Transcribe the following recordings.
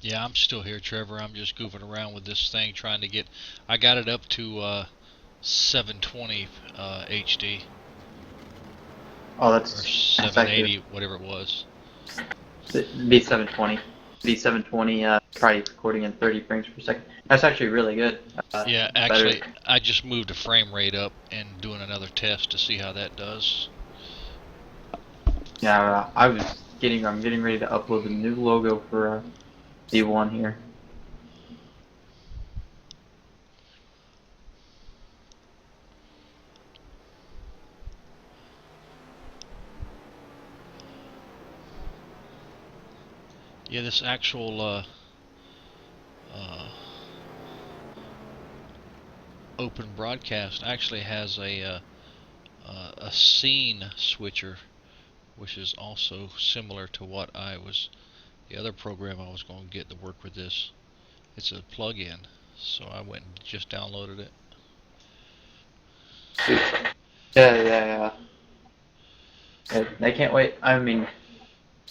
Yeah, I'm still here, Trevor. I'm just goofing around with this thing, trying to get. I got it up to 720 HD Oh, or that's actually 780, whatever it was. be 720. Be 720. Probably recording in 30 frames per second. That's actually really good. Yeah, Better. actually, I just moved the frame rate up and doing another test to see how that does. Yeah, I'm getting ready to upload the new logo for D1 here. Yeah, this actual uh, open broadcast actually has a scene switcher, which is also similar to what I was the other program I was going to get to work with this. It's a plug-in, so I went and just downloaded it. Yeah. I can't wait. I mean,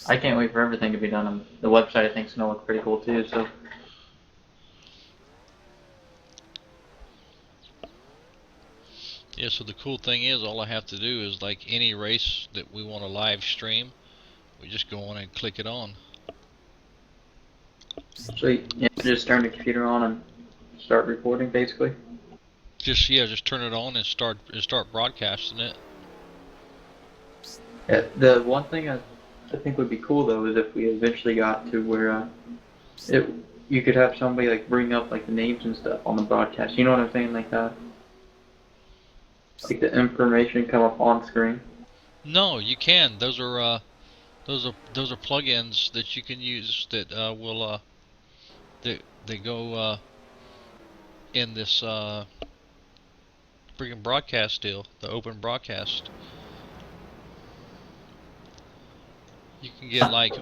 I can't wait for everything to be done. The website I think is gonna look pretty cool too. So Yeah, so the cool thing is all I have to do is like any race that we want to live stream, we just go on and click it on. sweet. Yeah, just turn the computer on and start recording basically. Just turn it on and start broadcasting it. Yeah, the one thing I think would be cool though is if we eventually got to where it you could have somebody like bring up like the names and stuff on the broadcast. You know what I'm saying? Like the information come up on screen. No, you can. Those are plugins that you can use that will they go in this freaking broadcast deal, the open broadcast. You can get like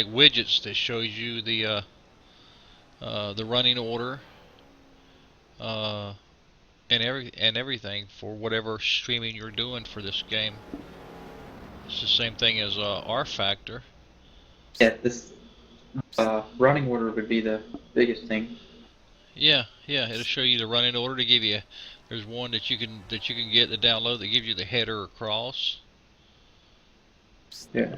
widgets that shows you the running order uh, and everything for whatever streaming you're doing for this game. It's the same thing as R Factor. Yeah, this running order would be the biggest thing. Yeah, it'll show you the running order to give you. There's one that you can get to download that gives you the header across. Yeah.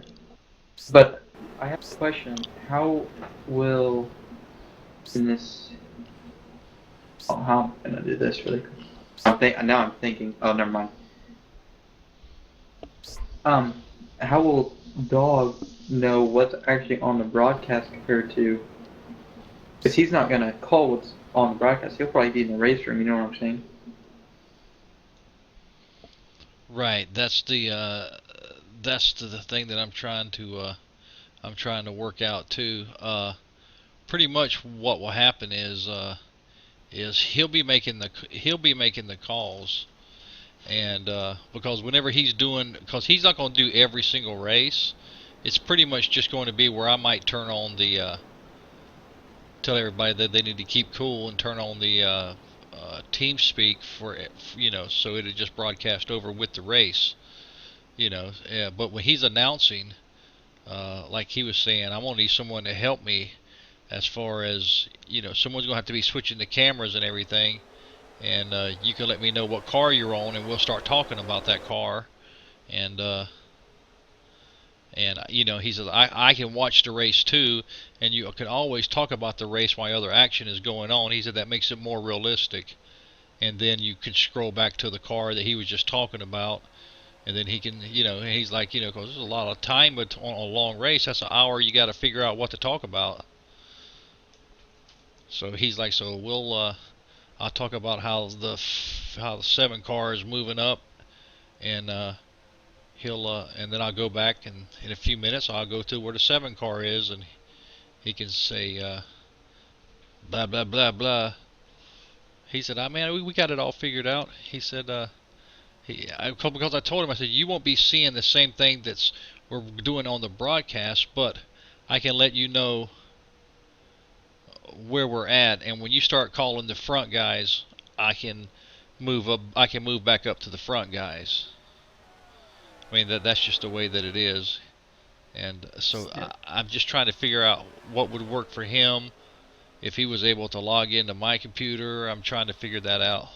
But I have a question. How will in this? Oh, how am I gonna do this really quick? Now I'm thinking. Oh, never mind. Um, how will Dog know what's actually on the broadcast compared to? Because he's not gonna call what's on the broadcast. He'll probably be in the race room. You know what I'm saying? Right. That's the thing that I'm trying to work out too. Pretty much what will happen is he'll be making the calls, and because whenever he's doing, because he's not going to do every single race, it's pretty much just going to be where I might turn on the tell everybody that they need to keep cool and turn on the team speak for it, so it'll just broadcast over with the race, Yeah, but when he's announcing, like he was saying, I'm gonna need someone to help me as far as someone's gonna have to be switching the cameras and everything, and you can let me know what car you're on, and we'll start talking about that car, and he says I can watch the race too, and you can always talk about the race while other action is going on. He said that makes it more realistic, and then you can scroll back to the car that he was just talking about, and then he can, he's like, because there's a lot of time, but on a long race, that's an hour you got to figure out what to talk about. So he's like, so I'll talk about how the 7 car is moving up, and and then I'll go back, and in a few minutes I'll go to where the 7 car is, and he can say blah blah blah blah. He said, "I man, we got it all figured out." He said, because I told him, I said, you won't be seeing the same thing that's we're doing on the broadcast, but I can let you know where we're at, and when you start calling the front guys, I can move up. I can move back up to the front guys. I mean that's just the way that it is. And so Yeah. I'm just trying to figure out what would work for him if he was able to log into my computer. I'm trying to figure that out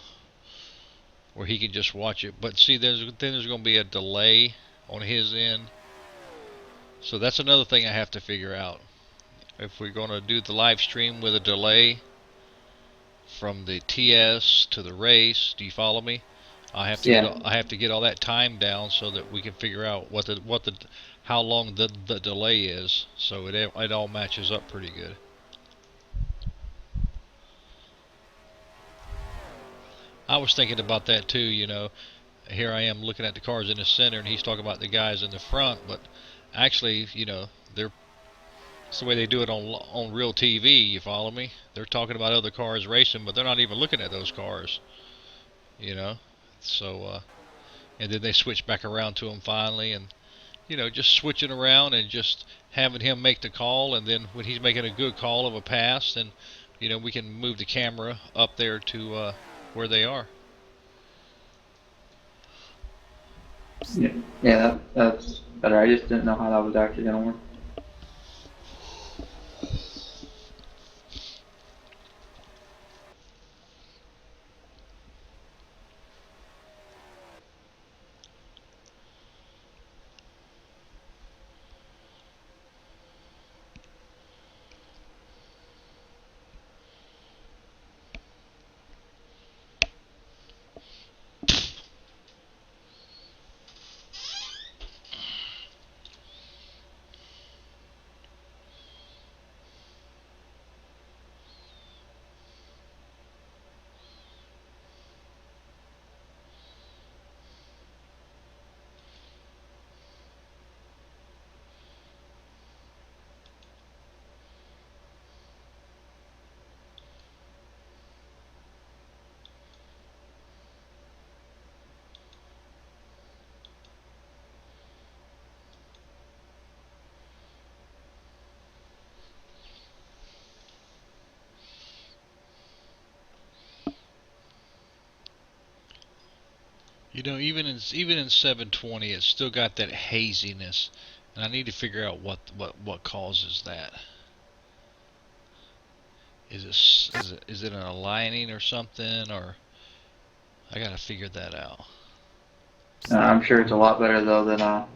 where he can just watch it. But see, there's going to be a delay on his end. So that's another thing I have to figure out. If we're going to do the live stream with a delay from the TS to the race, do you follow me? Yeah. I have to get all that time down so that we can figure out how long the delay is, so it all matches up pretty good. I was thinking about that too. Here I am looking at the cars in the center, and he's talking about the guys in the front, but actually, it's the way they do it on real TV. You follow me? They're talking about other cars racing, but they're not even looking at those cars. You know, so and then they switch back around to him finally, and just switching around and just having him make the call, and then when he's making a good call of a pass, then we can move the camera up there to where they are. Yeah. Yeah. That's better. I just didn't know how that was actually gonna work. Even in 720, it's still got that haziness, and I need to figure out what causes that. Is it an aligning or something, or I gotta figure that out. I'm sure it's a lot better though than a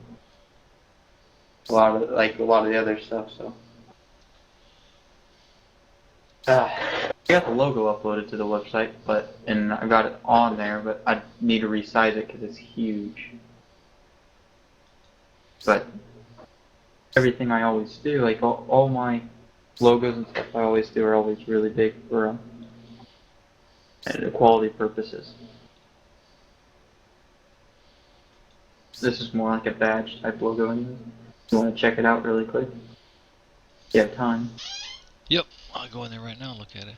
lot of the other stuff. So. I got the logo uploaded to the website, and I got it on there, but I need to resize it because it's huge. But everything I always do, like all my logos and stuff I always do are always really big for quality purposes. This is more like a badge type logo anyways. You want to check it out really quick? If you have time. Yep, I'll go in there right now and look at it.